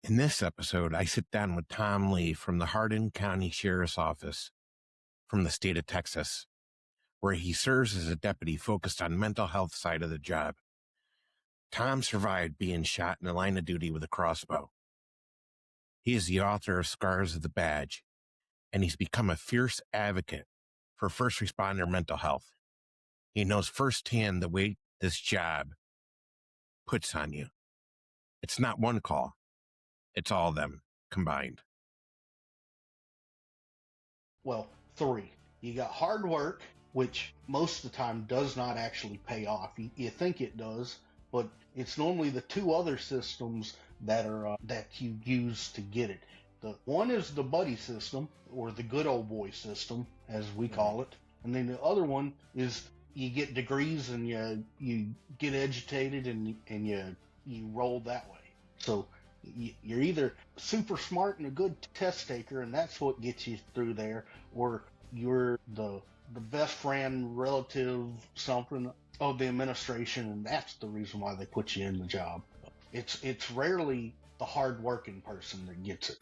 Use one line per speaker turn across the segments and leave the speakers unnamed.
In this episode, I sit down with Tom Lee from the Hardin County Sheriff's Office from the state of Texas, where he serves as a deputy focused on mental health side of the job. Tom survived being shot in the line of duty with a crossbow. He is the author of Scars of the Badge, and he's become a fierce advocate for first responder mental health. He knows firsthand the weight this job puts on you. It's not one call. It's all of them combined.
Well, 3. You got hard work, which most of the time does not actually pay off. You think it does, but it's normally the 2 other systems that are that you use to get it. The one is the buddy system, or the good old boy system, as we call it, and then the other one is you get degrees and you get educated and you roll that way. So you're either super smart and a good test taker, and that's what gets you through there, or you're the best friend, relative, something of the administration, and that's the reason why they put you in the job. It's rarely the hard-working person that gets it.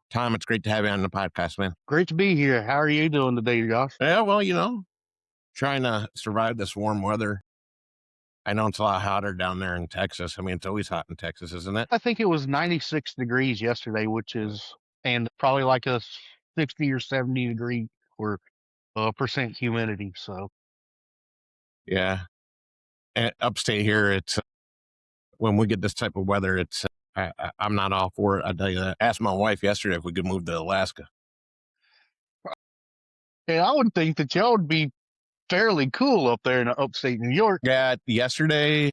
Tom, it's great to have you on the podcast, man.
Great to be here. How are you doing today, Josh?
Yeah, well, trying to survive this warm weather. I know it's a lot hotter down there in Texas. I mean, it's always hot in Texas, isn't it?
I think it was 96 degrees yesterday, and probably like a 60 or 70 degree or percent humidity. So
Yeah. And upstate here, it's when we get this type of weather, it's I'm not all for it. I tell you that. I asked my wife yesterday if we could move to Alaska.
and I would think that y'all would be fairly cool up there in upstate New York.
Yeah, yesterday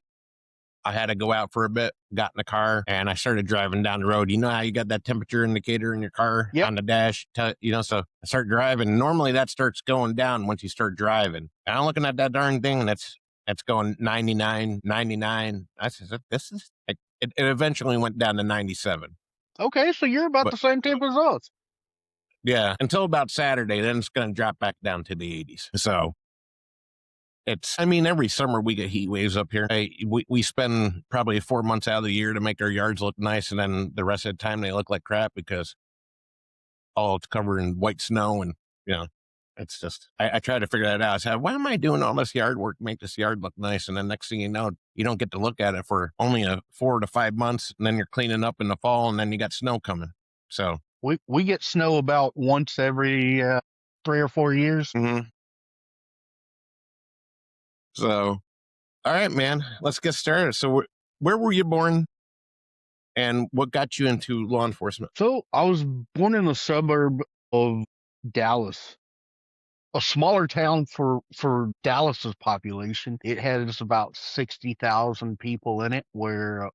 I had to go out for a bit, got in the car, and I started driving down the road. You know how you got that temperature indicator in your car on the dash? So I start driving. Normally that starts going down once you start driving. And I'm looking at that darn thing, and it's going 99, 99. I said, it eventually went down to 97.
Okay, so you're about the same temp as us.
Yeah, until about Saturday, then it's going to drop back down to the 80s. So every summer we get heat waves up here. We spend probably 4 months out of the year to make our yards look nice, and then the rest of the time they look like crap because it's covered in white snow, and it's just I try to figure that out. I said, why am I doing all this yard work to make this yard look nice? And then next thing you know, you don't get to look at it for only 4 to 5 months, and then you're cleaning up in the fall, and then you got snow coming. So
we get snow about once every 3 or 4 years.
Mm-hmm. So, all right, man, let's get started. So where were you born and what got you into law enforcement?
So I was born in a suburb of Dallas, a smaller town for Dallas's population. It has about 60,000 people in it, where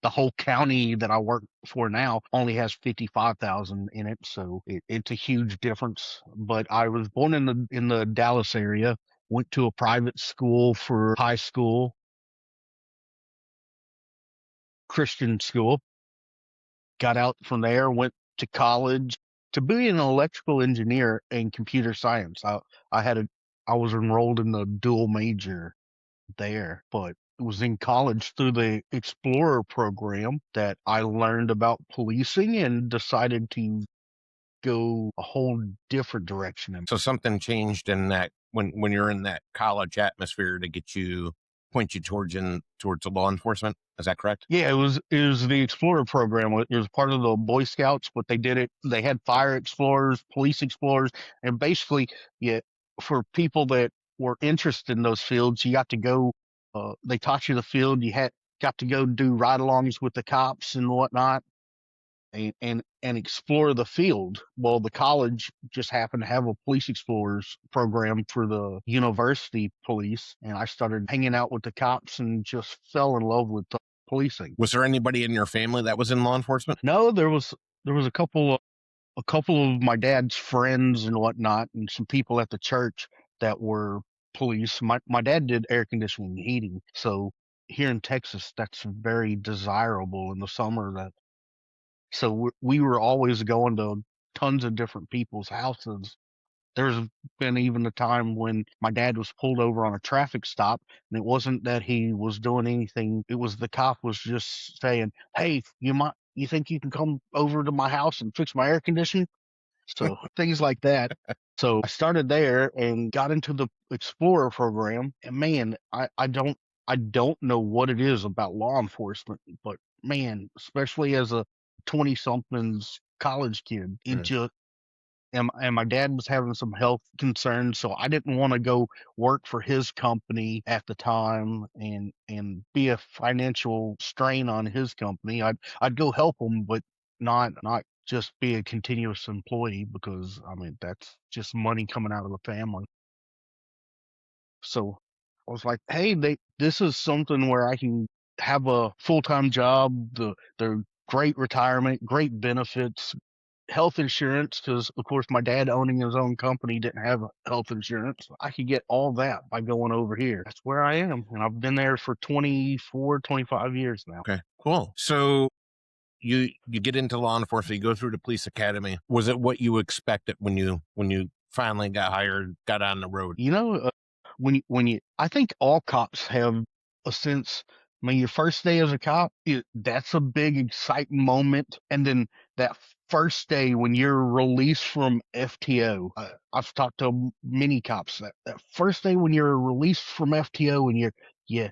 the whole county that I work for now only has 55,000 in it. So it's a huge difference. But I was born in the Dallas area, went to a private school for high school, Christian school, got out from there, went to college to be an electrical engineer in computer science. I was enrolled in the dual major there, but it was in college through the Explorer program that I learned about policing and decided to go a whole different direction.
So something changed in that when you're in that college atmosphere to point you towards the law enforcement. Is that correct?
Yeah, it was the Explorer program. It was part of the Boy Scouts, but they had fire explorers, police explorers, and basically, for people that were interested in those fields, you got to go. They taught you the field. You got to go do ride-alongs with the cops and whatnot, and explore the field. Well, the college just happened to have a police explorers program for the university police, and I started hanging out with the cops and just fell in love with the policing.
Was there anybody in your family that was in law enforcement?
No, there was a couple of my dad's friends and whatnot, and some people at the church that were police. My dad did air conditioning and heating, so here in Texas, that's very desirable in the summer. So we were always going to tons of different people's houses There's been even a time when my dad was pulled over on a traffic stop, and it wasn't that he was doing anything. It was the cop was just saying, "Hey, you think you can come over to my house and fix my air conditioning?" So things like that. So I started there and got into the Explorer program. And man, I don't know what it is about law enforcement, but man, especially as a 20 somethings college kid, it
Mm.
just and my dad was having some health concerns, so I didn't want to go work for his company at the time and be a financial strain on his company. I'd go help him, but not just be a continuous employee, because I mean that's just money coming out of the family. So I was like, hey, this is something where I can have a full time job, the great retirement, great benefits, health insurance, because of course my dad owning his own company didn't have health insurance. I could get all that by going over here. That's where I am, and I've been there for 24, 25 years now.
Okay, cool. So you get into law enforcement, you go through the police academy. Was it what you expected when you finally got hired, got on the road?
You know, when you, I think all cops have a sense. I mean, your first day as a cop, that's a big exciting moment, and then that first day when you're released from FTO. I've talked to many cops. That first day when you're released from FTO and you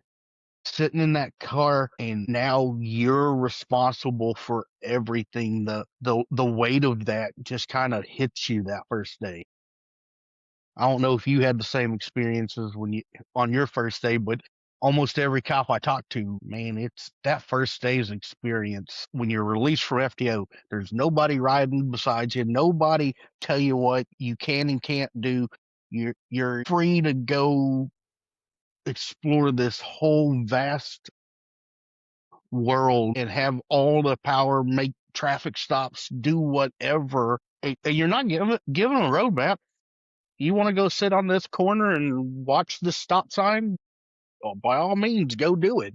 sitting in that car, and now you're responsible for everything. The weight of that just kind of hits you that first day. I don't know if you had the same experiences when you on your first day, but almost every cop I talk to, man, it's that first day's experience when you're released from FTO. There's nobody riding beside you, nobody tell you what you can and can't do. You're free to go explore this whole vast world and have all the power, make traffic stops, do whatever. And you're not given a roadmap. You want to go sit on this corner and watch the stop sign? Well, by all means, go do it.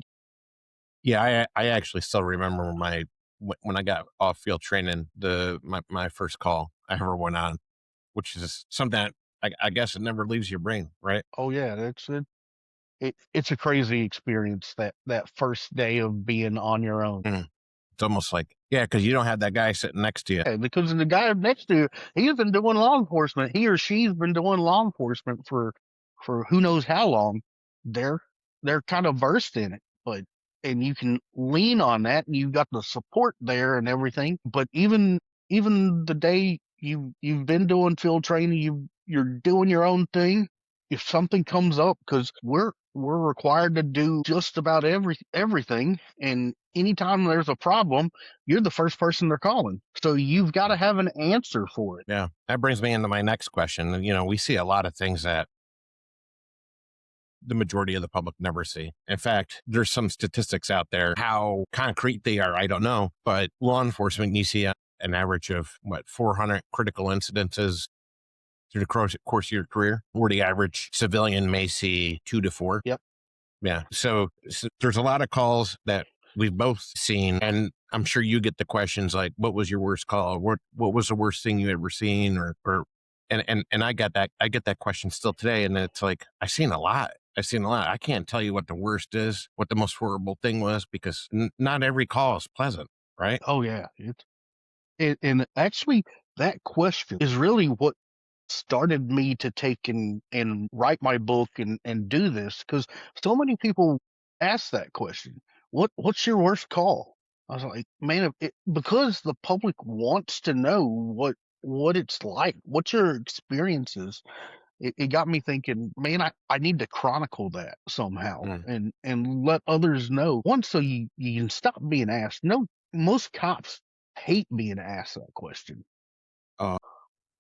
Yeah, I actually still remember when I got off field training, my first call I ever went on, which is something that I guess it never leaves your brain, right?
Oh yeah, it's a crazy experience, that first day of being on your own.
Mm. It's almost like, yeah, because you don't have that guy sitting next to you.
Yeah, because the guy next to you, he's been doing law enforcement. He or she's been doing law enforcement for who knows how long. They're they're kind of versed in it, but and you can lean on that, and you've got the support there and everything. But even the day you've been doing field training, you're doing your own thing. If something comes up, because we're required to do just about everything, and anytime there's a problem, you're the first person they're calling. So you've got to have an answer for it.
Yeah, that brings me into my next question. You know, we see a lot of things that the majority of the public never see. In fact, there's some statistics out there. How concrete they are, I don't know. But law enforcement, you see an average of 400 critical incidences through the course of your career, where the average civilian may see 2 to 4.
Yep.
Yeah. So there's a lot of calls that we've both seen, and I'm sure you get the questions like, "What was your worst call? What was the worst thing you ever seen?" Or and I get that question still today, and it's like I've seen a lot. I've seen a lot. I can't tell you what the worst is, what the most horrible thing was, because not every call is pleasant, right?
Oh yeah. And actually, that question is really what started me to take and write my book and do this, because so many people ask that question. What's your worst call? I was like, man, because the public wants to know what it's like, what your experiences. It got me thinking, man, I need to chronicle that somehow
Mm.
and let others know. One, so you can stop being asked. No, most cops hate being asked that question,
Oh,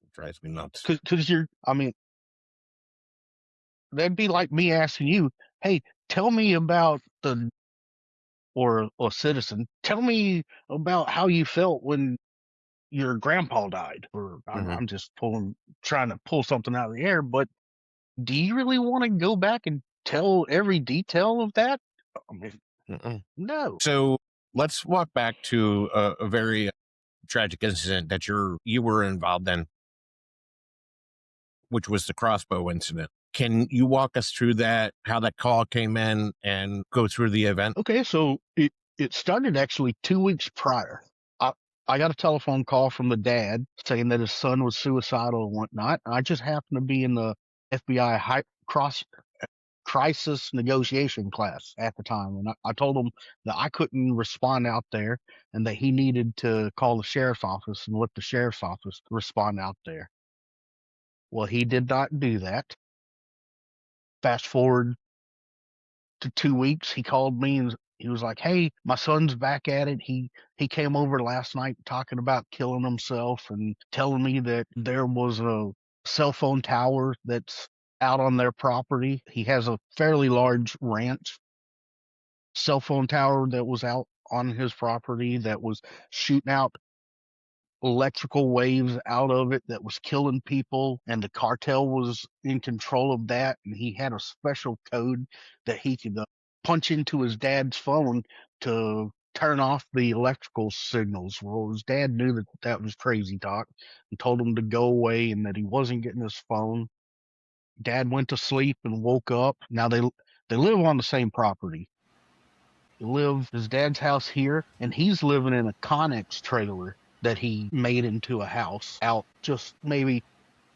it drives me nuts.
because I mean, that'd be like me asking you, hey, tell me about the or a citizen, tell me about how you felt when your grandpa died. Or
Hmm.
I'm just trying to pull something out of the air, but do you really want to go back and tell every detail of that? I mean, no.
So let's walk back to a very tragic incident that you were involved in. which was the crossbow incident. Can you walk us through that, how that call came in, and go through the event?
Okay, so it started actually 2 weeks prior. I I got a telephone call from the dad saying that his son was suicidal and whatnot. I just happened to be in the FBI crisis negotiation class at the time, and I told him that I couldn't respond out there, and that he needed to call the sheriff's office and let the sheriff's office respond out there. Well, he did not do that. Fast forward to 2 weeks, he called me and he was like, "Hey, my son's back at it. He came over last night talking about killing himself and telling me that there was a cell phone tower that's out on their property. He has a fairly large ranch cell phone tower that was out on his property that was shooting out electrical waves out of it that was killing people, and the cartel was in control of that, and he had a special code that he could punch into his dad's phone to turn off the electrical signals. Well, his dad knew that that was crazy talk and told him to go away and that he wasn't getting his phone. Dad went to sleep and woke up. Now they live on the same property. His dad's house here, and he's living in a Connex trailer that he made into a house out just maybe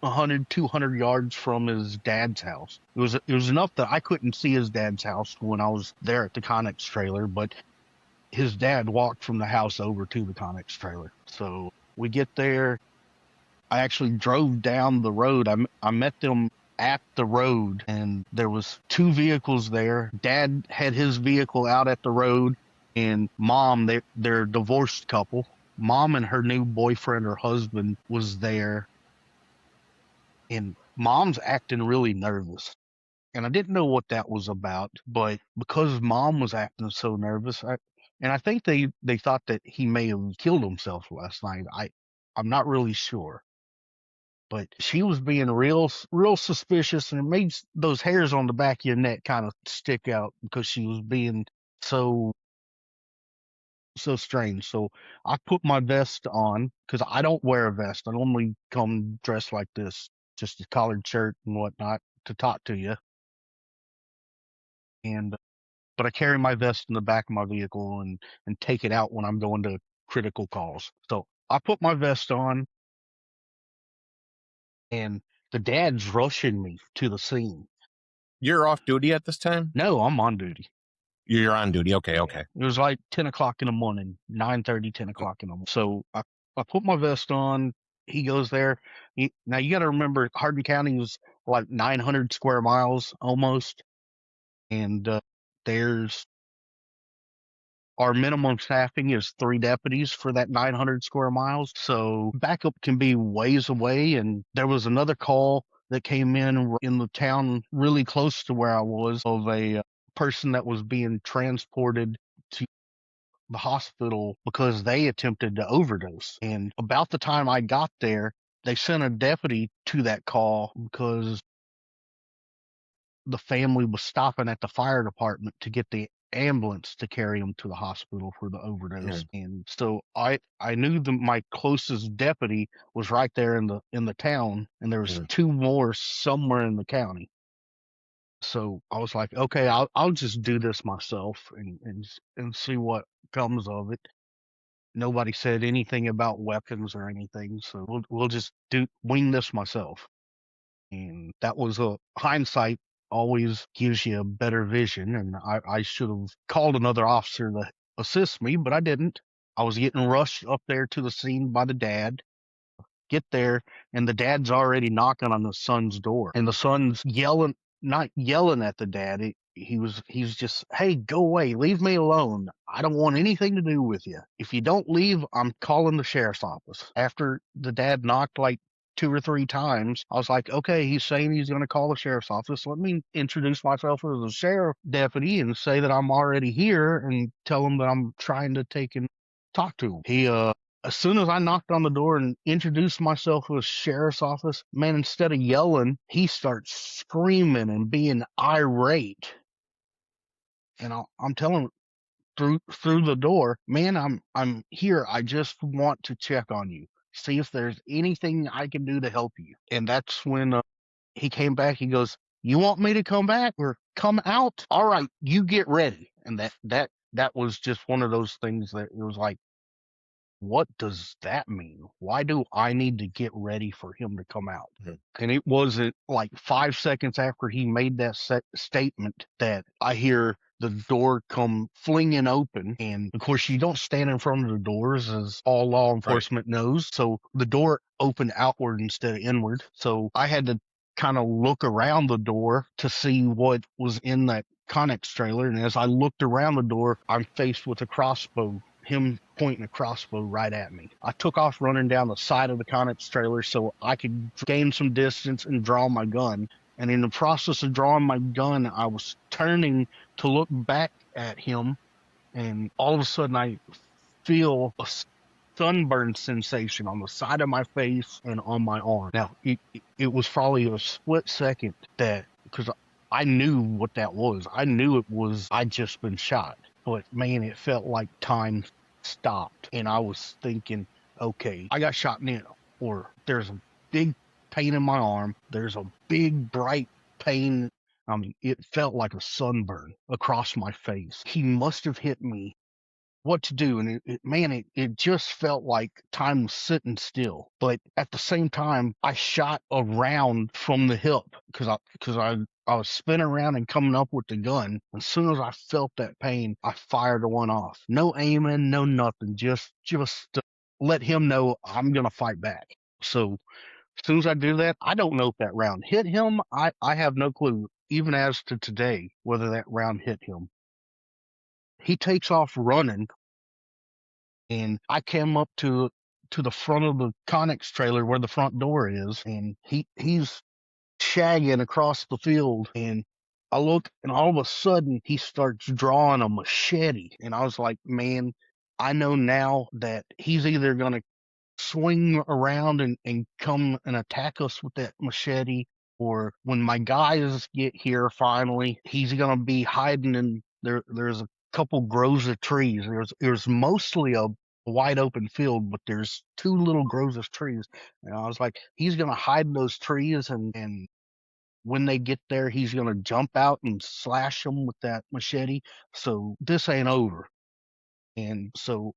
100, 200 yards from his dad's house. It was enough that I couldn't see his dad's house when I was there at the Connex trailer, but his dad walked from the house over to the Connex trailer. So we get there. I actually drove down the road. I met them at the road, and there was two vehicles there. Dad had his vehicle out at the road, and mom, they're a divorced couple. Mom and her new boyfriend or husband was there, and mom's acting really nervous. And I didn't know what that was about, but because mom was acting so nervous, I think they thought that he may have killed himself last night. I'm not really sure, but she was being real suspicious, and it made those hairs on the back of your neck kind of stick out because she was being so strange. So I put my vest on because I don't wear a vest. I normally come dressed like this, just a collared shirt and whatnot to talk to you. And but I carry my vest in the back of my vehicle and take it out when I'm going to critical calls. So I put my vest on, and the dad's rushing me to the scene.
You're off duty at this time?
No, I'm on duty.
You're on duty. Okay.
It was like 10 o'clock in the morning, 9:30, 10 o'clock in the morning. So I put my vest on. He goes there. Now you got to remember, Hardin County was like 900 square miles almost, and there's our minimum staffing is 3 deputies for that 900 square miles. So backup can be ways away. And there was another call that came in the town really close to where I was, of a person that was being transported to the hospital because they attempted to overdose. And about the time I got there, they sent a deputy to that call because the family was stopping at the fire department to get the ambulance to carry them to the hospital for the overdose. And so I knew my closest deputy was right there in the town, and there was 2 more somewhere in the county. So I was like, okay, I'll just do this myself and see what comes of it. Nobody said anything about weapons or anything, so we'll just wing this myself. And that was hindsight always gives you a better vision, and I should have called another officer to assist me, but I didn't. I was getting rushed up there to the scene by the dad. Get there, and the dad's already knocking on the son's door, and the son's yelling, not yelling at the dad. He's just, "Hey, go away, leave me alone. I don't want anything to do with you. If you don't leave, I'm calling the sheriff's office." After the dad knocked like 2 or 3 times, I was like, okay, he's saying he's going to call the sheriff's office. Let me introduce myself as a sheriff deputy and say that I'm already here and tell him that I'm trying to take and talk to him. As soon as I knocked on the door and introduced myself to a sheriff's office, man, instead of yelling, he starts screaming and being irate. And I'm telling him through the door, "Man, I'm here. I just want to check on you, see if there's anything I can do to help you." And that's when he came back. He goes, "You want me to come back or come out? All right, you get ready." And that was just one of those things that it was like, what does that mean? Why do I need to get ready for him to come out?
Mhm.
And it wasn't like 5 seconds after he made that statement that I hear the door come flinging open. And of course, you don't stand in front of the doors, as all law enforcement knows. So the door opened outward instead of inward. So I had to kind of look around the door to see what was in that Connex trailer. And as I looked around the door, I'm faced with a crossbow, him pointing a crossbow right at me. I took off running down the side of the Connex trailer so I could gain some distance and draw my gun. And in the process of drawing my gun, I was turning to look back at him, and all of a sudden I feel a sunburn sensation on the side of my face and on my arm. Now, it was probably a split second that, because I knew what that was. I knew it was, I'd just been shot. But man, it felt like time stopped. And I was thinking, okay, I got shot now. Or there's a big pain in my arm. There's a big, bright pain. I mean, it felt like a sunburn across my face. He must have hit me. What to do? And it just felt like time was sitting still. But at the same time, I shot around from the hip because I was spinning around and coming up with the gun. As soon as I felt that pain, I fired the one off. No aiming, no nothing. Just to let him know I'm gonna fight back. So as soon as I do that, I don't know if that round hit him. I have no clue, even as to today, whether that round hit him. He takes off running, and I came up to the front of the Connex trailer where the front door is, and he's shagging across the field, and I look, and all of a sudden he starts drawing a machete, and I was like, man, I know now that he's either gonna swing around and come and attack us with that machete, or when my guys get here finally, he's gonna be hiding in there. There's a couple groves of trees. There's mostly a wide open field, but there's two little groves of trees. And I was like, he's gonna hide in those trees, and when they get there, he's gonna jump out and slash them with that machete. So this ain't over. And so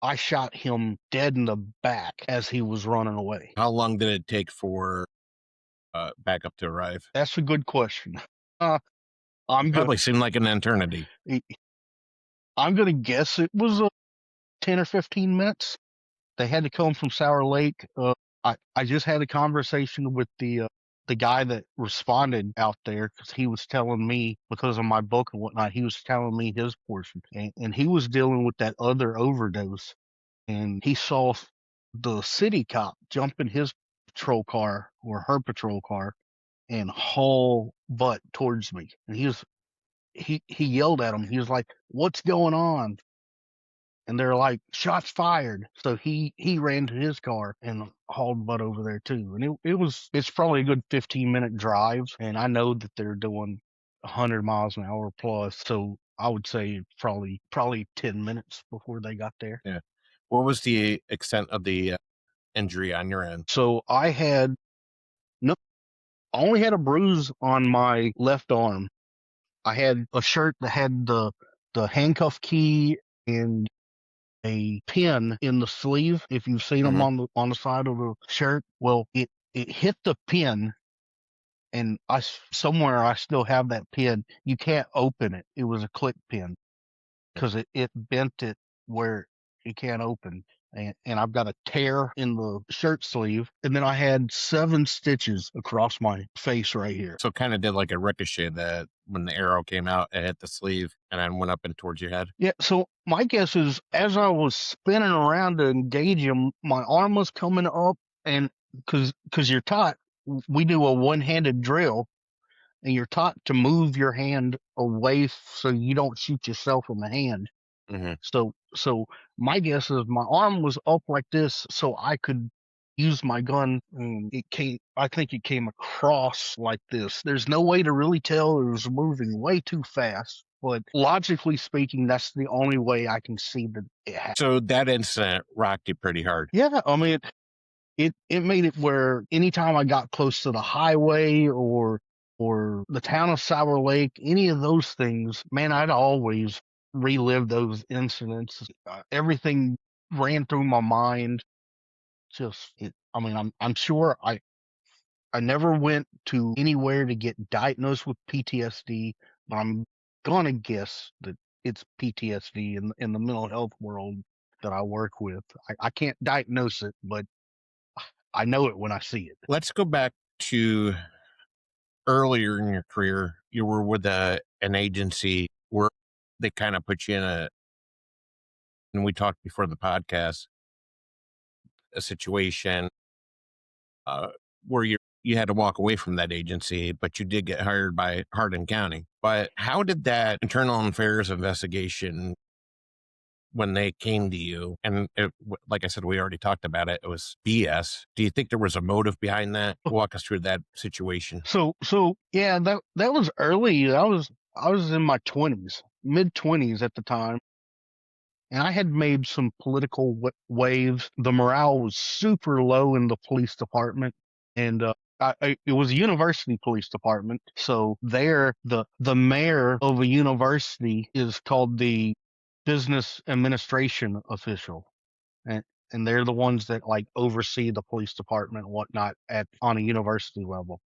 I shot him dead in the back as he was running away.
How long did it take for backup to arrive?
That's a good question. I'm gonna
Probably seemed like an eternity.
I'm gonna guess it was 10 or 15 minutes. They had to come from Sour Lake. I just had a conversation with the guy that responded out there, because he was telling me, because of my book and whatnot, he was telling me his portion, and he was dealing with that other overdose, and he saw the city cop jump in his patrol car or her patrol car and haul butt towards me. And he yelled at him. He was like, "What's going on?" And they're like, "Shots fired." So he ran to his car and hauled butt over there too. And it's probably a good 15-minute drive. And I know that they're doing 100 miles an hour plus. So I would say probably 10 minutes before they got there.
Yeah. What was the extent of the injury on your end?
So I only had a bruise on my left arm. I had a shirt that had the handcuff key and a pin in the sleeve. If you've seen them on the side of the shirt, well, it hit the pin, and somewhere I still have that pin. You can't open it. It was a click pin, because it bent it where it can't open. And I've got a tear in the shirt sleeve, and then I had 7 stitches across my face right here.
So it kind of did like a ricochet, that when the arrow came out, it hit the sleeve and then went up and towards your head.
Yeah, so my guess is, as I was spinning around to engage him, my arm was coming up, and because you're taught, we do a one-handed drill, and you're taught to move your hand away so you don't shoot yourself in the hand.
Mm-hmm.
So my guess is my arm was up like this so I could use my gun, and I think it came across like this. There's no way to really tell. It was moving way too fast, but logically speaking, that's the only way I can see that it happened.
So that incident rocked you pretty hard.
Yeah, I mean, it made it where anytime I got close to the highway or the town of Sour Lake, any of those things, man, I'd always relive those incidents. Everything ran through my mind. I mean, I'm sure I never went to anywhere to get diagnosed with PTSD, but I'm gonna guess that it's PTSD in the mental health world that I work with. I can't diagnose it, but I know it when I see it.
Let's go back to earlier in your career. You were with an agency where they kind of put you in and we talked before the podcast, a situation uh, where you had to walk away from that agency, but you did get hired by Hardin County. But how did that internal affairs investigation, when they came to you, and like I said, we already talked about it, it was BS. Do you think there was a motive behind that? Walk us through that situation.
So yeah, that was early. I was in my 20s, mid 20s at the time, and I had made some political waves. The morale was super low in the police department, and it was a university police department. So there, the mayor of a university is called the business administration official, and they're the ones that like oversee the police department and whatnot at on a university level.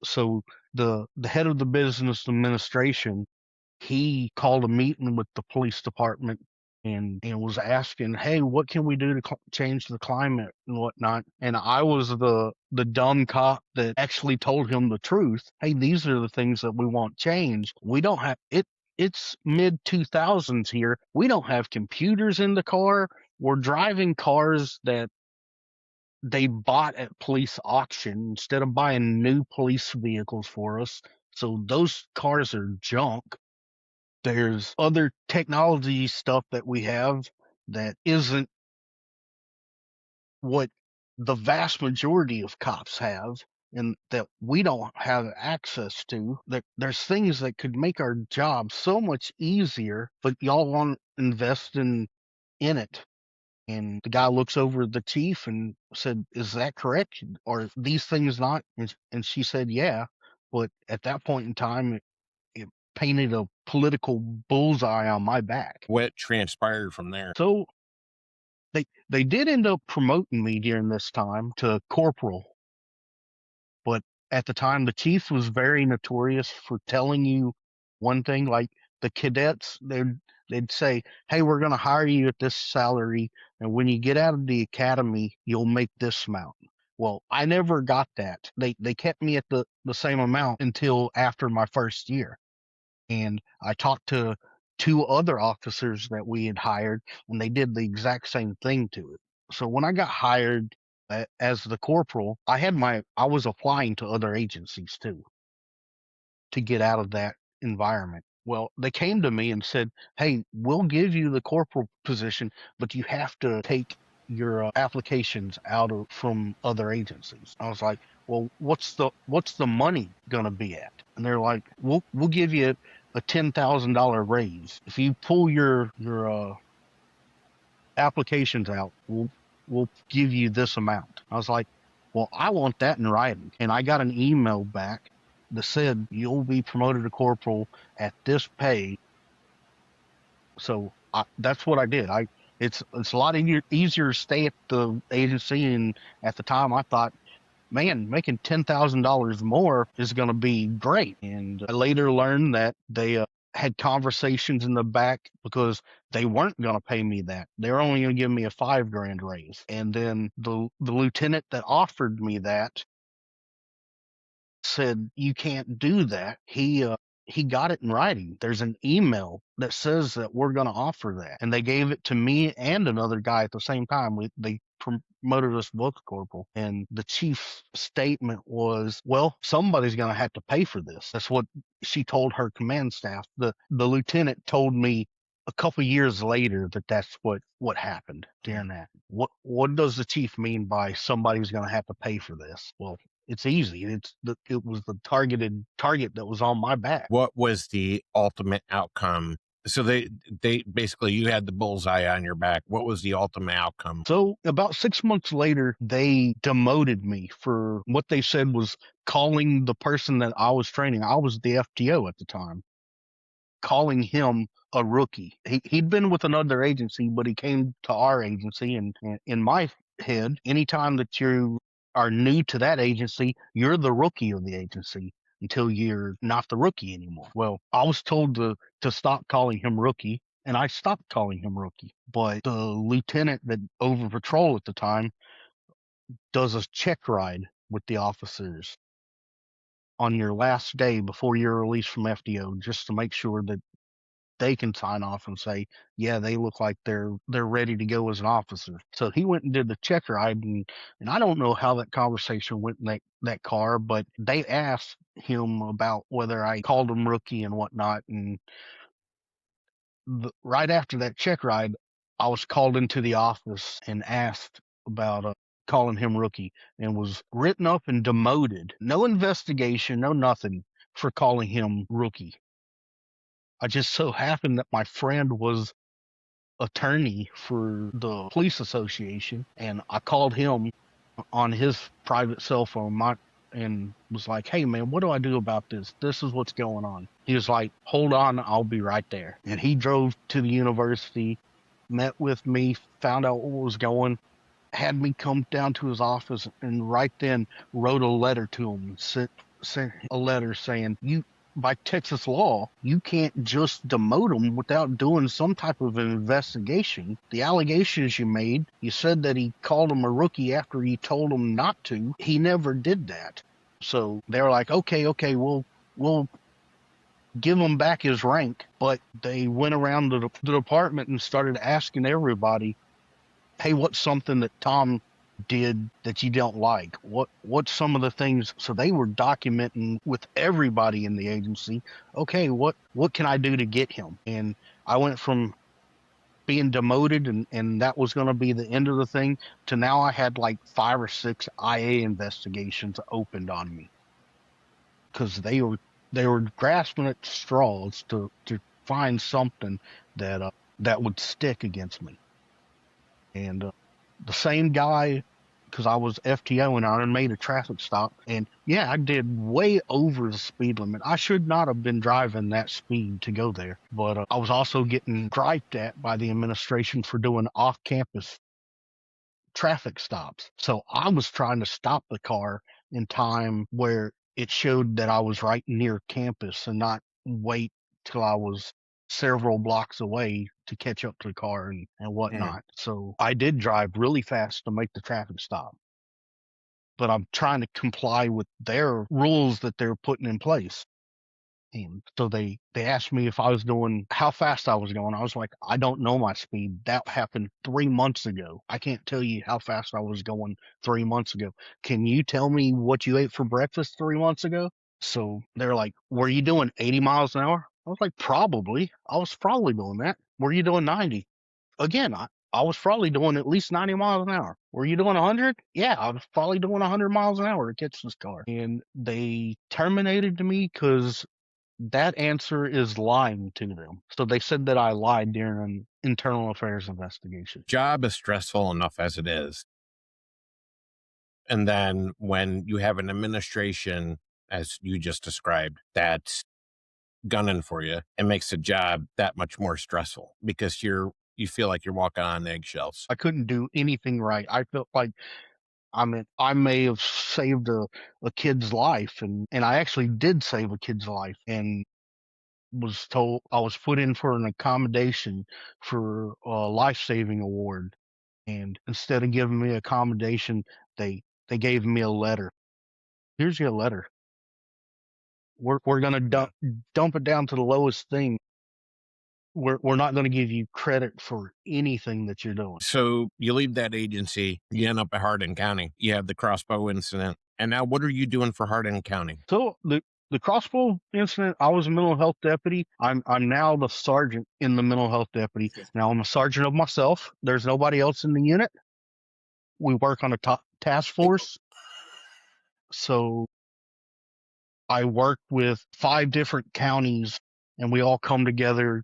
So the head of the business administration, he called a meeting with the police department and was asking, hey, what can we do to change the climate and whatnot? And I was the dumb cop that actually told him the truth. Hey, these are the things that we want changed. We don't have it. It's mid 2000s here. We don't have computers in the car. We're driving cars that they bought at police auction instead of buying new police vehicles for us. So those cars are junk. There's other technology stuff that we have that isn't what the vast majority of cops have and that we don't have access to. There's things that could make our job so much easier, but y'all won't invest in it. And the guy looks over at the chief and said, is that correct? Are these things not? And she said, yeah. But at that point in time, it painted a political bullseye on my back.
What transpired from there?
So they did end up promoting me during this time to corporal. But at the time, the chief was very notorious for telling you one thing, like the cadets, they'd say, hey, we're going to hire you at this salary. And when you get out of the academy, you'll make this amount. Well, I never got that. They kept me at the same amount until after my first year. And I talked to two other officers that we had hired, and they did the exact same thing to it. So when I got hired as the corporal, I was applying to other agencies too to get out of that environment. Well, they came to me and said, "Hey, we'll give you the corporal position, but you have to take your applications from other agencies." I was like, "Well, what's the money gonna be at?" And they're like, "We'll give you a $10,000 raise if you pull your applications out. We'll give you this amount." I was like, "Well, I want that in writing." And I got an email back that said, "You'll be promoted to corporal at this pay." So that's what I did. It's a lot easier to stay at the agency, and at the time I thought, man, making $10,000 more is going to be great. And I later learned that they had conversations in the back because they weren't going to pay me that. They were only going to give me a $5,000 raise. And then the lieutenant that offered me that said, you can't do that. He got it in writing. There's an email that says that we're going to offer that. And they gave it to me and another guy at the same time. They promoted us both corporal. And the chief's statement was, well, somebody's going to have to pay for this. That's what she told her command staff. The lieutenant told me a couple years later that that's what happened during that. What does the chief mean by somebody's going to have to pay for this? Well, it's easy. It was the target that was on my back.
What was the ultimate outcome So they basically, you had the bullseye on your back. What was the ultimate outcome?
So about 6 months later, they demoted me for what they said was calling the person that I was training. I was the FTO at the time, calling him a rookie. He'd been with another agency, but he came to our agency. And in my head, anytime that you are new to that agency, you're the rookie of the agency until you're not the rookie anymore. Well, I was told to stop calling him rookie, and I stopped calling him rookie. But the lieutenant that over patrol at the time does a check ride with the officers on your last day before you're released from FDO, just to make sure that they can sign off and say, yeah, they look like they're ready to go as an officer. So he went and did the check ride, and I don't know how that conversation went in that car, but they asked him about whether I called him rookie and whatnot. And right after that check ride, I was called into the office and asked about calling him rookie, and was written up and demoted. No investigation, no nothing, for calling him rookie. I just so happened that my friend was attorney for the police association, and I called him on his private cell phone and was like, hey man, what do I do about this? This is what's going on. He was like, hold on, I'll be right there. And he drove to the university, met with me, found out what was going, had me come down to his office, and right then wrote a letter to him, sent a letter saying, you, by Texas law, you can't just demote him without doing some type of an investigation. The allegations you made, you said that he called him a rookie after you told him not to. He never did that. So they're like, okay, we'll give him back his rank. But they went around the department and started asking everybody, hey, what's something that Tom did that you don't like? What's some of the things? So they were documenting with everybody in the agency, okay, what can I do to get him? And I went from being demoted and that was going to be the end of the thing, to now I had like 5 or 6 IA investigations opened on me, because they were grasping at straws to find something that would stick against me. And the same guy, because I was FTO and I made a traffic stop, and yeah, I did way over the speed limit. I should not have been driving that speed to go there, but I was also getting griped at by the administration for doing off-campus traffic stops. So I was trying to stop the car in time where it showed that I was right near campus, and not wait till I was several blocks away to catch up to the car and whatnot. So I did drive really fast to make the traffic stop, but I'm trying to comply with their rules that they're putting in place. And so they asked me if I was doing, how fast I was going. I was like, I don't know my speed. That happened 3 months ago. I can't tell you how fast I was going 3 months ago. Can you tell me what you ate for breakfast 3 months ago? So they're like, were you doing 80 miles an hour? I was like, probably. I was probably doing that. Were you doing 90? Again, I was probably doing at least 90 miles an hour. Were you doing 100? Yeah, I was probably doing 100 miles an hour to catch this car. And they terminated me because that answer is lying to them. So they said that I lied during an internal affairs investigation.
Job is stressful enough as it is. And then when you have an administration, as you just described, that's gunning for you, it makes the job that much more stressful, because you feel like you're walking on eggshells.
I couldn't do anything right. I felt like, I may have saved a kid's life, and I actually did save a kid's life, and was told I was put in for an accommodation for a life-saving award. And instead of giving me accommodation, they gave me a letter. Here's your letter. We're gonna dump it down to the lowest thing. We're not going to give you credit for anything that you're doing.
So you leave that agency, you end up at Hardin County. You have the crossbow incident. And now what are you doing for Hardin County?
So the crossbow incident, I was a mental health deputy. I'm now the sergeant in the mental health deputy. Now I'm a sergeant of myself. There's nobody else in the unit. We work on a task force. So I work with 5 different counties, and we all come together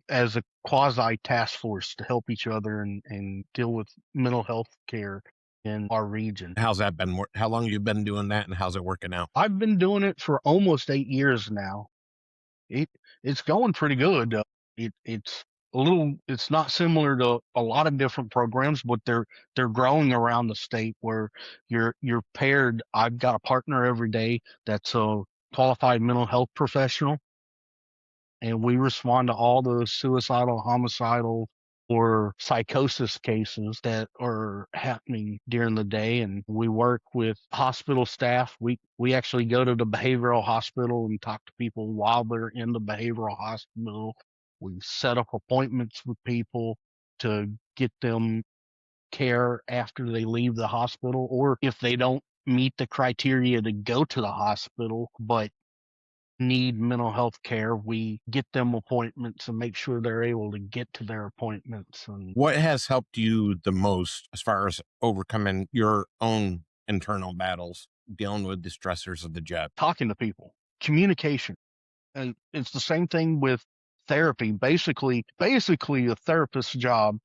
as a quasi task force to help each other and deal with mental health care in our region.
How's that been? How long you been doing that, and how's it working out?
I've been doing it for almost 8 years now. It it's going pretty good. It's a little. It's not similar to a lot of different programs, but they're growing around the state where you're paired. I've got a partner every day that's a qualified mental health professional, and we respond to all the suicidal, homicidal, or psychosis cases that are happening during the day. And we work with hospital staff. We actually go to the behavioral hospital and talk to people while they're in the behavioral hospital. We set up appointments with people to get them care after they leave the hospital, or if they don't meet the criteria to go to the hospital but need mental health care, we get them appointments and make sure they're able to get to their appointments. And
What has helped you the most as far as overcoming your own internal battles, dealing with the stressors of the job?
talking to people, communication. And it's the same thing with therapy. Basically a therapist's job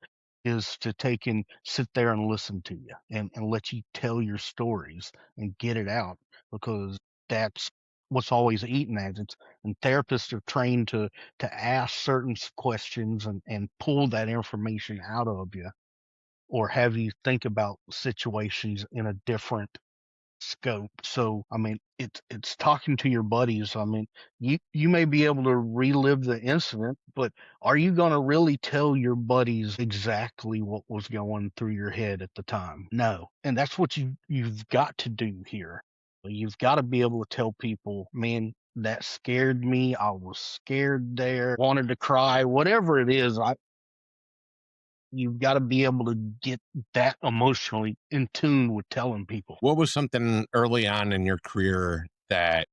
is to take and sit there and listen to you and let you tell your stories and get it out, because that's what's always eating at it. And therapists are trained to ask certain questions and pull that information out of you, or have you think about situations in a different scope. So I mean, it's talking to your buddies. I mean, you may be able to relive the incident, but are you going to really tell your buddies exactly what was going through your head at the time? No. And that's what you've got to do here. You've got to be able to tell people, man, that scared me. I was scared there, wanted to cry, whatever it is. You've got to be able to get that emotionally in tune with telling people.
What was something early on in your career that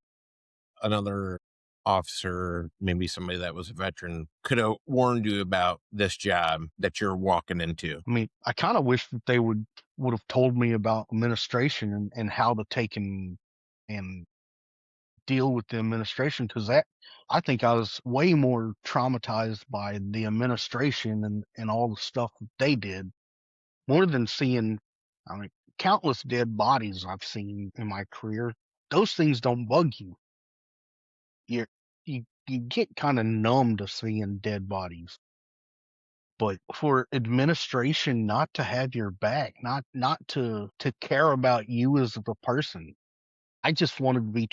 another officer, maybe somebody that was a veteran, could have warned you about this job that you're walking into?
I mean, I kind of wish that they would have told me about administration and how to take and deal with the administration, because that I think I was way more traumatized by the administration and all the stuff that they did, more than seeing, I mean, countless dead bodies I've seen in my career. Those things don't bug you. You're, you get kind of numb to seeing dead bodies. But for administration not to have your back, not to care about you as the person, I just wanted to be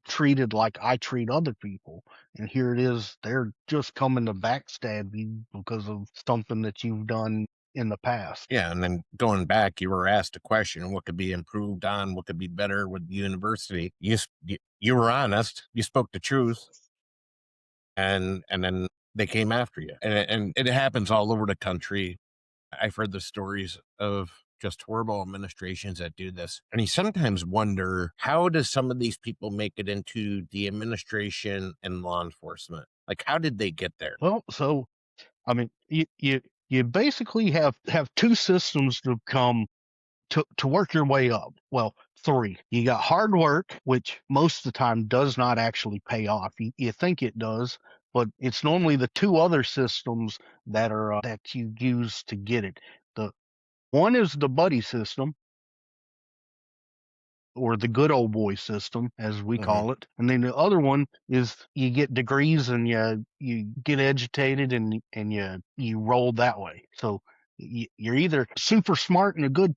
treated like I treat other people. And here it is, they're just coming to backstab you because of something that you've done in the past.
Yeah, and then going back, you were asked a question: what could be improved on? What could be better with the university? You were honest. You spoke the truth, and then they came after you, and it happens all over the country. I've heard the stories of just horrible administrations that do this. And you sometimes wonder, how does some of these people make it into the administration and law enforcement? Like, how did they get there?
Well, so I mean, you basically have two systems to come to work your way up. Well, three. You got hard work, which most of the time does not actually pay off. You think it does, but it's normally the two other systems that are that you use to get it. The one is the buddy system, or the good old boy system, as we call it. And then the other one is you get degrees and you get educated and you roll that way. So you're either super smart and a good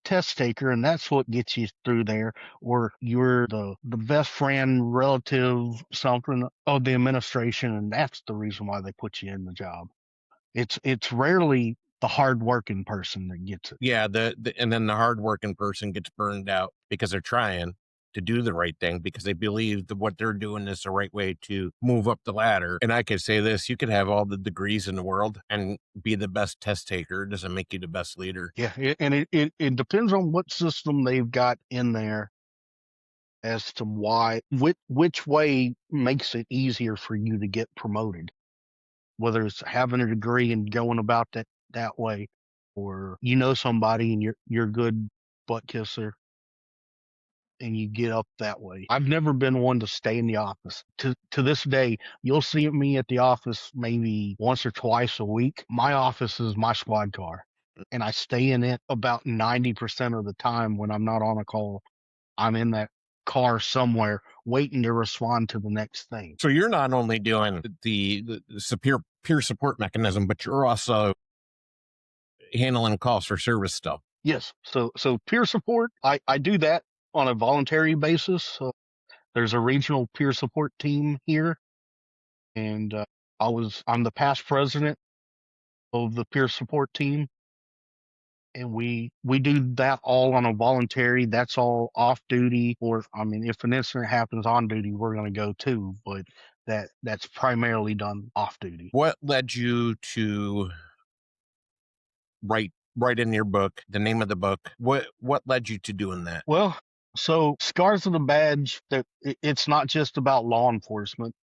test taker, and that's what gets you through there, or you're the best friend, relative, something of the administration, and that's the reason why they put you in the job. It's rarely the hardworking person that gets it.
Yeah, and then the hardworking person gets burned out because they're trying to do the right thing because they believe that what they're doing is the right way to move up the ladder. And I could say this: you could have all the degrees in the world and be the best test taker. It doesn't make you the best leader.
Yeah, and it depends on what system they've got in there as to which way makes it easier for you to get promoted. Whether it's having a degree and going about that way, or somebody and you're a good butt kisser. and you get up that way. I've never been one to stay in the office. To this day, you'll see me at the office maybe once or twice a week. My office is my squad car, and I stay in it about 90% of the time when I'm not on a call. I'm in that car somewhere waiting to respond to the next thing.
So you're not only doing the superior peer support mechanism, but you're also handling calls for service stuff.
Yes. So peer support, I do that on a voluntary basis. There's a regional peer support team here, and I'm the past president of the peer support team, and we do that all on a voluntary. That's all off duty, or I mean, if an incident happens on duty, we're going to go too, but that's primarily done off duty.
What led you to write in your book, the name of the book? What led you to doing that?
Well, so Scars of the Badge, that it's not just about law enforcement.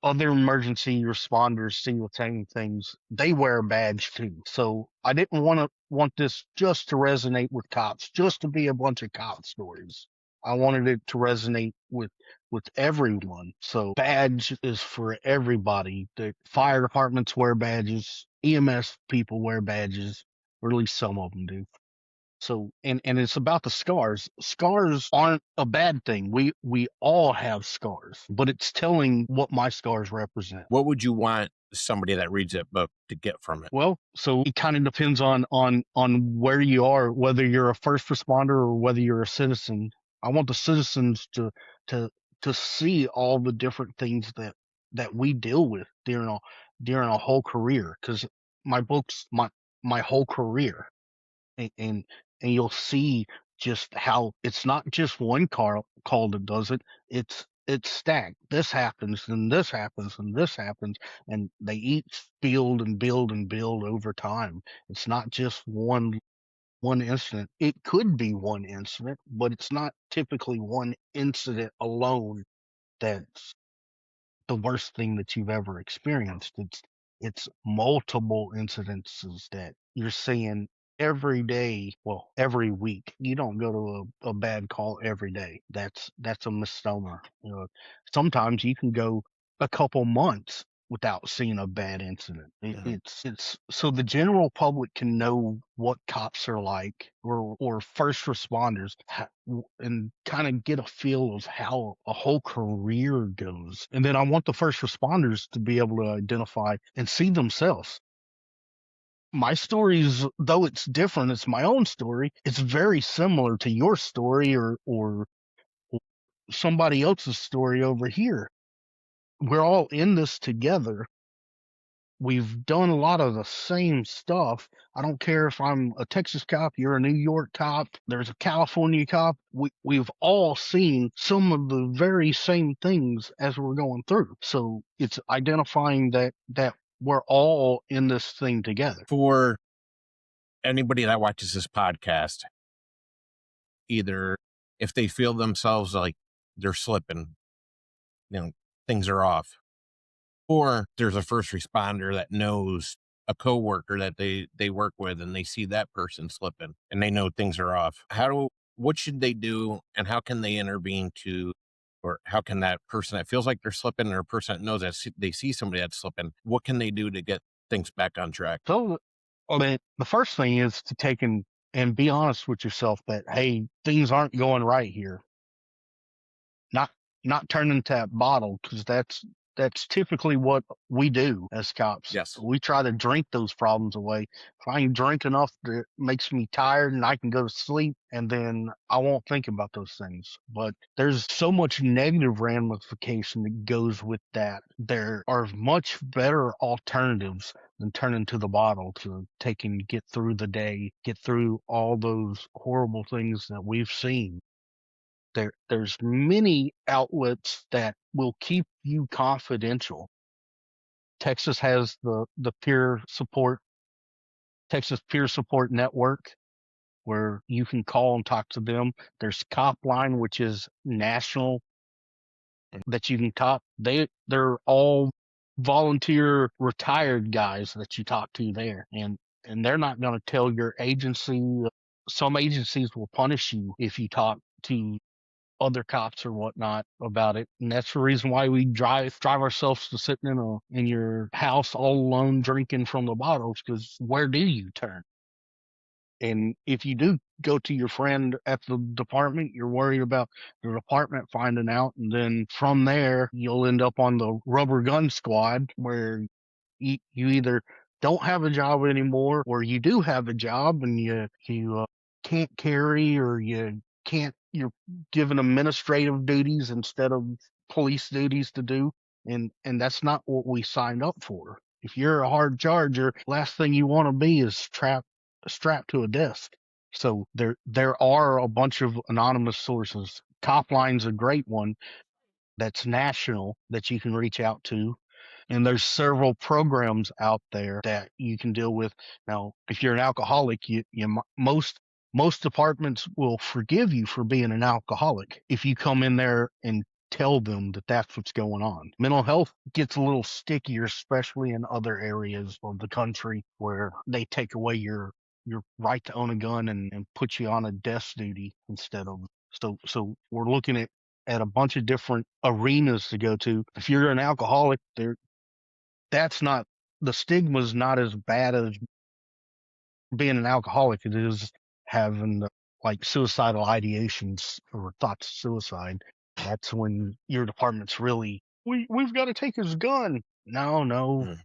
Other emergency responders see the same things. They wear a badge too. So I didn't want this just to resonate with cops, just to be a bunch of cop stories. I wanted it to resonate with everyone. So badge is for everybody. The fire departments wear badges. EMS people wear badges, or at least some of them do. So, and it's about the scars. Scars aren't a bad thing. We all have scars, but it's telling what my scars represent.
What would you want somebody that reads that book to get from it?
Well, so it kind of depends on where you are, whether you're a first responder or whether you're a citizen. I want the citizens to see all the different things that we deal with during a whole career, because my book's my whole career. And you'll see just how it's not just one call that does it. It's stacked. This happens, and this happens, and this happens, and they each build and build and build over time. It's not just one incident. It could be one incident, but it's not typically one incident alone that's the worst thing that you've ever experienced. It's multiple incidences that you're seeing every day, well, every week. You don't go to a bad call every day. That's a misnomer. Sometimes you can go a couple months without seeing a bad incident. It's so the general public can know what cops are like, or first responders, and kind of get a feel of how a whole career goes. And then I want the first responders to be able to identify and see themselves. My stories, though it's different, it's my own story. It's very similar to your story or somebody else's story over here. We're all in this together. We've done a lot of the same stuff. I don't care if I'm a Texas cop, you're a New York cop, there's a California cop. We've all seen some of the very same things as we're going through. So it's identifying that we're all in this thing together.
For anybody that watches this podcast, either if they feel themselves like they're slipping, things are off, or there's a first responder that knows a coworker that they work with and they see that person slipping and they know things are off. What should they do, and how can they intervene or how can that person that feels like they're slipping, or a person that knows that they see somebody that's slipping, what can they do to get things back on track?
So, I mean, the first thing is to take and be honest with yourself that, hey, things aren't going right here. Not turn into that bottle, because that's typically what we do as cops.
Yes.
We try to drink those problems away. If I can drink enough that it makes me tired and I can go to sleep, and then I won't think about those things. But there's so much negative ramification that goes with that. There are much better alternatives than turning to the bottle to take and get through the day, get through all those horrible things that we've seen. There's many outlets that will keep you confidential. Texas has the Texas Peer Support Network, where you can call and talk to them. There's Cop Line, which is national, that you can talk. They're all volunteer retired guys that you talk to there, and they're not going to tell your agency. Some agencies will punish you if you talk to other cops or whatnot about it. And that's the reason why we drive ourselves to sitting in your house all alone drinking from the bottles, because where do you turn? And if you do go to your friend at the department, you're worried about the department finding out. And then from there, you'll end up on the rubber gun squad, where you either don't have a job anymore, or you do have a job and you can't carry, or you're given administrative duties instead of police duties to do. And that's not what we signed up for. If you're a hard charger, last thing you want to be is strapped to a desk. So there are a bunch of anonymous sources. Copline's a great one that's national that you can reach out to. And there's several programs out there that you can deal with. Now, if you're an alcoholic, most departments will forgive you for being an alcoholic if you come in there and tell them that that's what's going on. Mental health gets a little stickier, especially in other areas of the country where they take away your right to own a gun and put you on a desk duty instead of. So we're looking at a bunch of different arenas to go to. If you're an alcoholic, that's not, the stigma's not as bad as being an alcoholic. It is having like suicidal ideations or thoughts of suicide. That's when your department's really, we've got to take his gun. No,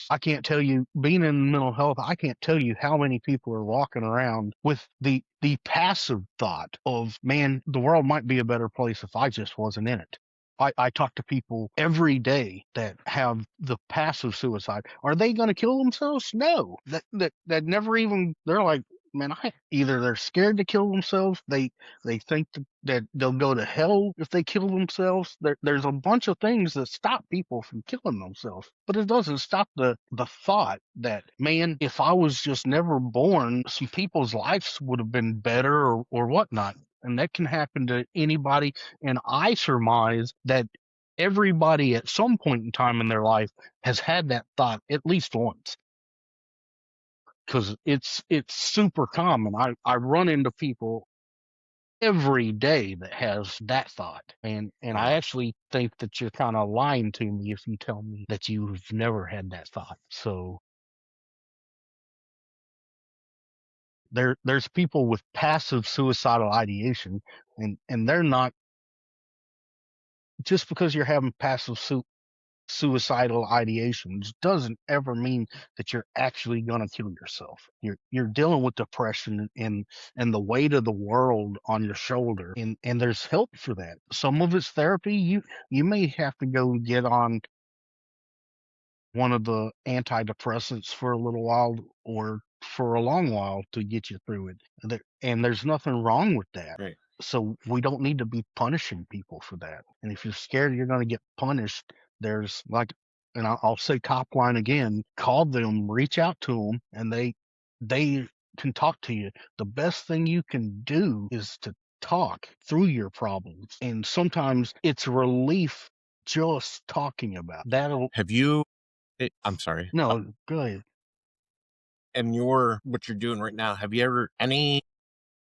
I can't tell you, being in mental health, I can't tell you how many people are walking around with the passive thought of, man, the world might be a better place if I just wasn't in it. I talk to people every day that have the passive suicide. Are they going to kill themselves? No, that never even, they're like, man, either they're scared to kill themselves. They think that they'll go to hell if they kill themselves. There's a bunch of things that stop people from killing themselves, but it doesn't stop the thought that, man, if I was just never born, some people's lives would have been better or whatnot. And that can happen to anybody. And I surmise that everybody at some point in time in their life has had that thought at least once, because it's super common. I run into people every day that has that thought, and I actually think that you're kind of lying to me if you tell me that you've never had that thought. So there's people with passive suicidal ideation, and they're not, just because you're having passive suicidal ideations doesn't ever mean that you're actually going to kill yourself. You're dealing with depression and the weight of the world on your shoulder, and there's help for that. Some of it's therapy. You may have to go get on one of the antidepressants for a little while or for a long while to get you through it. And there's nothing wrong with that.
Right.
So we don't need to be punishing people for that. And if you're scared you're going to get punished, there's like, and I'll say Copline again, call them, reach out to them, and they can talk to you. The best thing you can do is to talk through your problems. And sometimes it's relief just talking about that'll.
Have you, I'm sorry.
No, go ahead.
And what you're doing right now, have you ever, any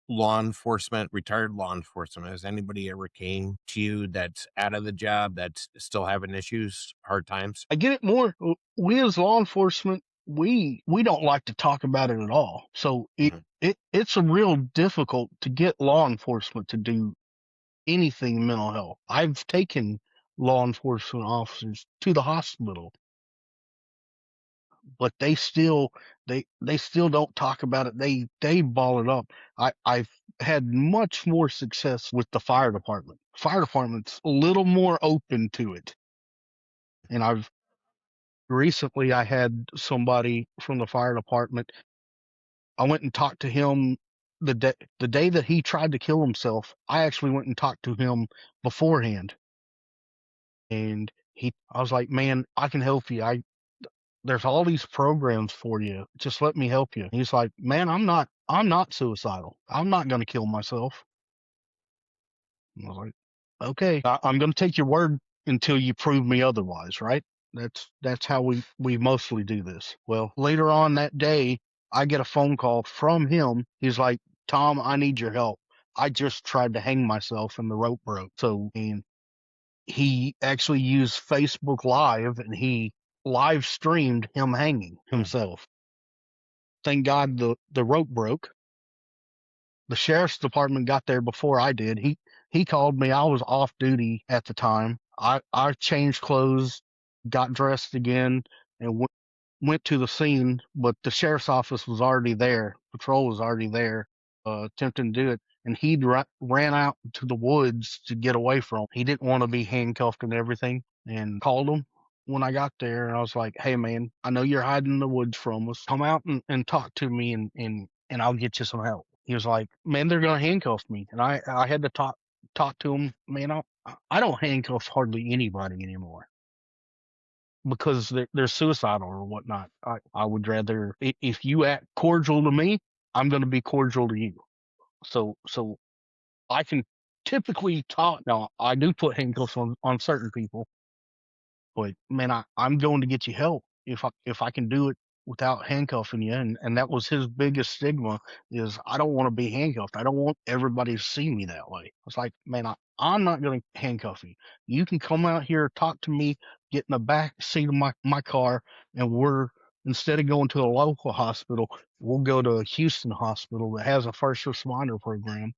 law enforcement, retired law enforcement, has anybody ever came to you that's out of the job, that's still having issues, hard times?
I get it more. We as law enforcement, we don't like to talk about it at all. So it's a real difficult to get law enforcement to do anything mental health. I've taken law enforcement officers to the hospital, but they still don't talk about it. They ball it up. I've had much more success with the fire department. Fire department's a little more open to it. And recently I had somebody from the fire department. I went and talked to him the day that he tried to kill himself. I actually went and talked to him beforehand. And I was like, man, I can help you. There's all these programs for you. Just let me help you. And he's like, man, I'm not suicidal. I'm not going to kill myself. And I was like, okay, I'm going to take your word until you prove me otherwise, right? That's how we mostly do this. Well, later on that day, I get a phone call from him. He's like, Tom, I need your help. I just tried to hang myself and the rope broke. So, and he actually used Facebook Live and he live streamed him hanging himself. Thank God the rope broke. The sheriff's department got there before I did. He called me. I was off duty at the time. I changed clothes, got dressed again, and went to the scene, but the sheriff's office was already there. Patrol was already there, attempting to do it. And he ran out to the woods to get away from him. He didn't want to be handcuffed and everything, and called him when I got there. And I was like, "Hey, man, I know you're hiding in the woods from us. Come out and talk to me, and I'll get you some help." He was like, "Man, they're gonna handcuff me," and I had to talk to him. Man, I don't handcuff hardly anybody anymore because they're suicidal or whatnot. I would rather, if you act cordial to me, I'm going to be cordial to you. So I can typically talk. Now I do put handcuffs on certain people, but man, I'm going to get you help if I can do it without handcuffing you. And that was his biggest stigma, is I don't want to be handcuffed. I don't want everybody to see me that way. It's like, man, I'm not going to handcuff you. You can come out here, talk to me, get in the back seat of my car, and instead of going to a local hospital, we'll go to a Houston hospital that has a first responder program.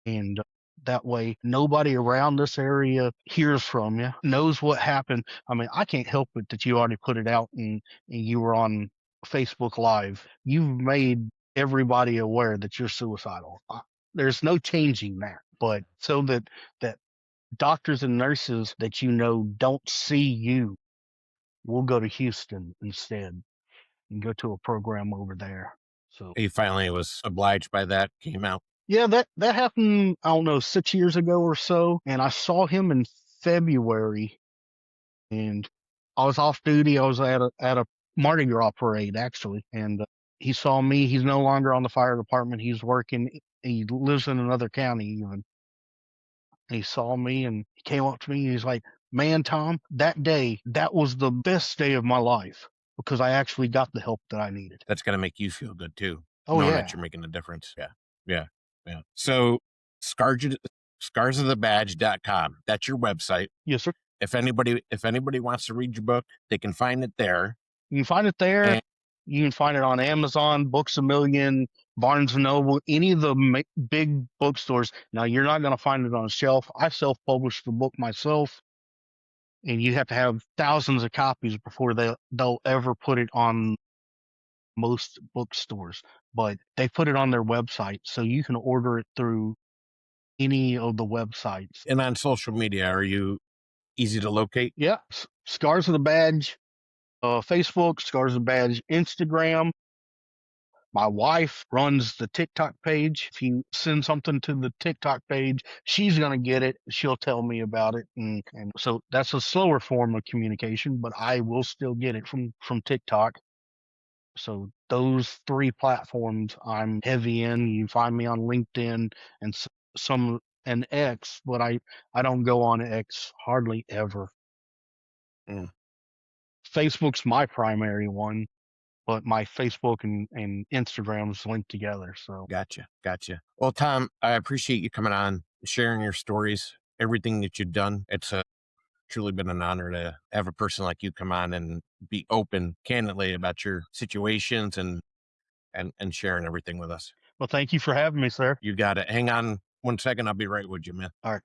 And that way nobody around this area hears from you, knows what happened. I mean, I can't help it that you already put it out and you were on Facebook Live. You've made everybody aware that you're suicidal. There's no changing that. But so that doctors and nurses that don't see you, we'll go to Houston instead and go to a program over there. So
He finally was obliged by that, came out.
yeah, that happened, I don't know, 6 years ago or so, and I saw him in February, and I was off duty. I was at a Mardi Gras parade actually, and he saw me. He's no longer on the fire department. He's working. He lives in another county even. He saw me and he came up to me. And he's like, "Man, Tom, that day, that was the best day of my life because I actually got the help that I needed."
That's going to make you feel good too,
Oh
knowing
yeah,
that you're making a difference. Yeah. Yeah. Yeah. So scarsofthebadge.com. That's your website.
yes sir.
If anybody wants to read your book, they can find it there.
You can find it there.
And
You can find it on Amazon, Books a Million, Barnes and Noble, any of the big bookstores. Now, you're not going to find it on a shelf. I self-published the book myself, and you have to have thousands of copies before they'll ever put it on most bookstores. But they put it on their website, so you can order it through any of the websites.
and on social media, are you easy to locate?
Yeah, Scars of the Badge, Facebook, Scars of the Badge, Instagram. My wife runs the TikTok page. If you send something to the TikTok page, she's going to get it. She'll tell me about it. And so that's a slower form of communication, but I will still get it from TikTok. So those three platforms I'm heavy in. You find me on LinkedIn and some and X, but I don't go on X hardly ever.
Mm.
Facebook's my primary one, but my Facebook and Instagram's linked together. So
Gotcha. Well, Tom, I appreciate you coming on, sharing your stories, everything that you've done. It's truly been an honor to have a person like you come on and be open candidly about your situations and sharing everything with us.
well, thank you for having me, sir.
You got it. Hang on one second. I'll be right with you, man.
All right.